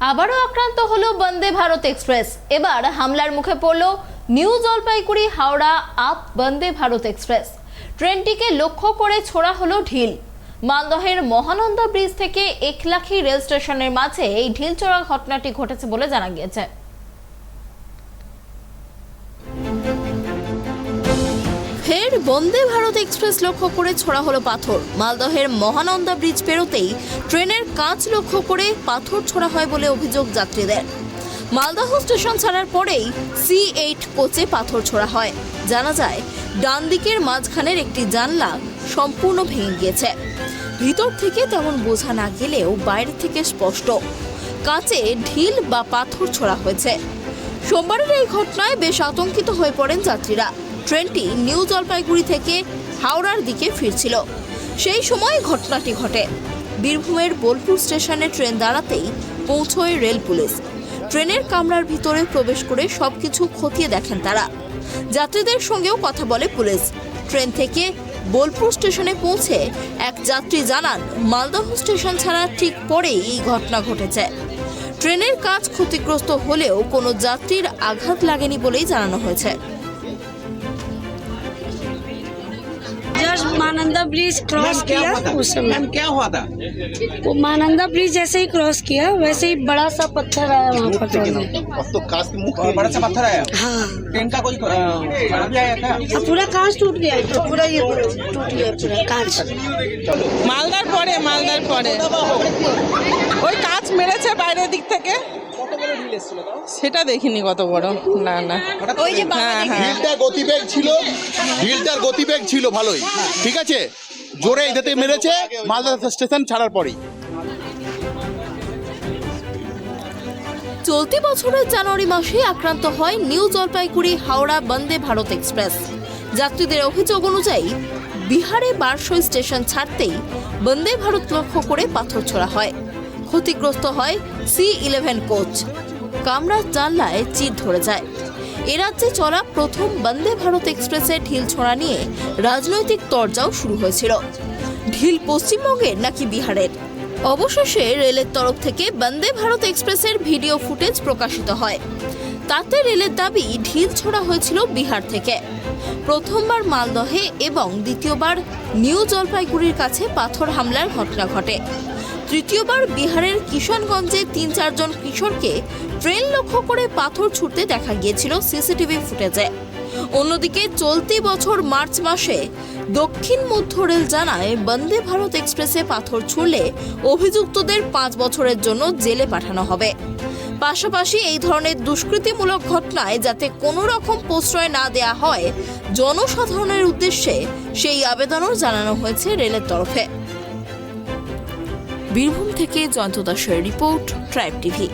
আবারও আক্রান্ত হলো বন্দে ভারত এক্সপ্রেস। এবার হামলার মুখে পড়ল new Jalpaiguri Howrah up Vande Bharat express. ট্রেনটিকে লক্ষ্য করে ছোড়া হলো ঢিল। মালদহের মহানন্দা ব্রিজ থেকে একলাখি রেল স্টেশনের মাঝে এই ঢিল ছোড়া ঘটনাটি ঘটেছে বলে জানা গিয়েছে। ফের বন্দে ভারত এক্সপ্রেস লক্ষ্য করে ছোড়া হলো পাথর। মালদহের মহানন্দা ব্রিজ পেরোতেই ট্রেনের কাঁচ লক্ষ্য করে পাথর ছোড়া হয় বলে অভিযোগ যাত্রীদের। মালদহ স্টেশন ছাড়ার পরেই C8 কোচে পাথর ছোড়া হয়। জানা যায় ডান দিকের মাঝখানের একটি জানলা সম্পূর্ণ ভেঙে গিয়েছে। ভিতর থেকে তেমন বোঝা না গেলেও বাইরে থেকে স্পষ্ট কাঁচে ঢিল বা পাথর ছোড়া হয়েছে। সোমবারের এই ঘটনায় বেশ আতঙ্কিত হয়ে পড়েন যাত্রীরা। ট্রেনটি নিউ জলপাইগুড়ি থেকে হাওড়ার দিকে ফিরছিল, সেই সময় ঘটনাটি ঘটে। বীরভূমের বোলপুর স্টেশনে ট্রেন দাঁড়াতেই পৌঁছয় রেল পুলিশ। ট্রেনের কামরার ভিতরে প্রবেশ করে সবকিছু খতিয়ে দেখেন তারা। যাত্রীদের সঙ্গেও কথা বলে পুলিশ। ট্রেন থেকে বোলপুর স্টেশনে পৌঁছে এক যাত্রী জানান, মালদহ স্টেশন ছাড়া ঠিক পরেই এই ঘটনা ঘটেছে। ট্রেনের কাজ ক্ষতিগ্রস্ত হলেও কোনো যাত্রীর আঘাত লাগেনি বলেই জানানো হয়েছে। जस्ट महानंदा ब्रिज क्रॉस किया उस समय क्या हुआ था? वो महानंदा ब्रिज जैसे ही क्रॉस किया वैसे ही बड़ा सा पत्थर आया वहाँ पर तो कांच के मुंह बड़ा सा पत्थर आया। हाँ ट्रेन का कोई खराबी आया था? अब पूरा कांच टूट गया पूरा ये टूट गया पूरा कांच। মালদার পরে ওই কাঁচ মেরেছে বাইরের দিক থেকে, সেটা দেখিনি কত বড়। না ওই যে ঢিলটার গতিবেগ ছিল ভালোই, ঠিক আছে, জোরে এটাতে মেরেছে মালদা স্টেশন ছাড়ার পরেই। চলতি বছরের জানুয়ারি মাসে আক্রান্ত হয় নিউ জলপাইগুড়ি হাওড়া বন্দে ভারত এক্সপ্রেস। যাত্রীদের অভিযোগ অনুযায়ী বিহারে বারসই স্টেশন ছাড়তেই বন্দে ভারত লক্ষ্য করে পাথর ছোড়া হয়। ক্ষতিগ্রস্ত হয় C11 কোচ। কামরার জানলায় চির ধরে যায়। এ রাজ্যে চলা প্রথম বন্দে ভারত এক্সপ্রেসের ঢিল ছোড়া নিয়ে রাজনৈতিক তরজাও শুরু হয়েছিল। ঢিল পশ্চিমবঙ্গের নাকি বিহারের? অবশেষে রেলের তরফ থেকে বন্দে ভারত এক্সপ্রেসের ভিডিও ফুটেজ প্রকাশিত হয়। তাতে রেলের দাবি ঢিল ছোড়া হয়েছিল বিহার থেকে। প্রথমবার মালদহে এবং দ্বিতীয়বার নিউ জলপাইগুড়ির কাছে পাথর হামলার ঘটনা ঘটে। তৃতীয়বার বিহারের কিষানগঞ্জে ৩-৪ জন কিশোরকে ট্রেন লক্ষ্য করে পাথর ছুটতে দেখা গিয়েছিল সিসিটিভি ফুটেজে। অন্যদিকে চলতি বছর মার্চ মাসে দক্ষিণ মধ্য রেল জানায় বন্দে ভারত এক্সপ্রেসে পাথর ছুড়লে অভিযুক্তদের 5 বছরের জন্য জেলে পাঠানো হবে। পাশাপাশি এই ধরনের দুষ্কৃতিমূলক ঘটনায় যাতে কোনো রকম প্রশ্রয় না দেয়া হয়, জনসাধারণের উদ্দেশ্যে সেই আবেদনও জানানো হয়েছে রেলের তরফে। বীরভূম থেকে জয়ন্ত দাসের রিপোর্ট, ট্রাইব টিভি।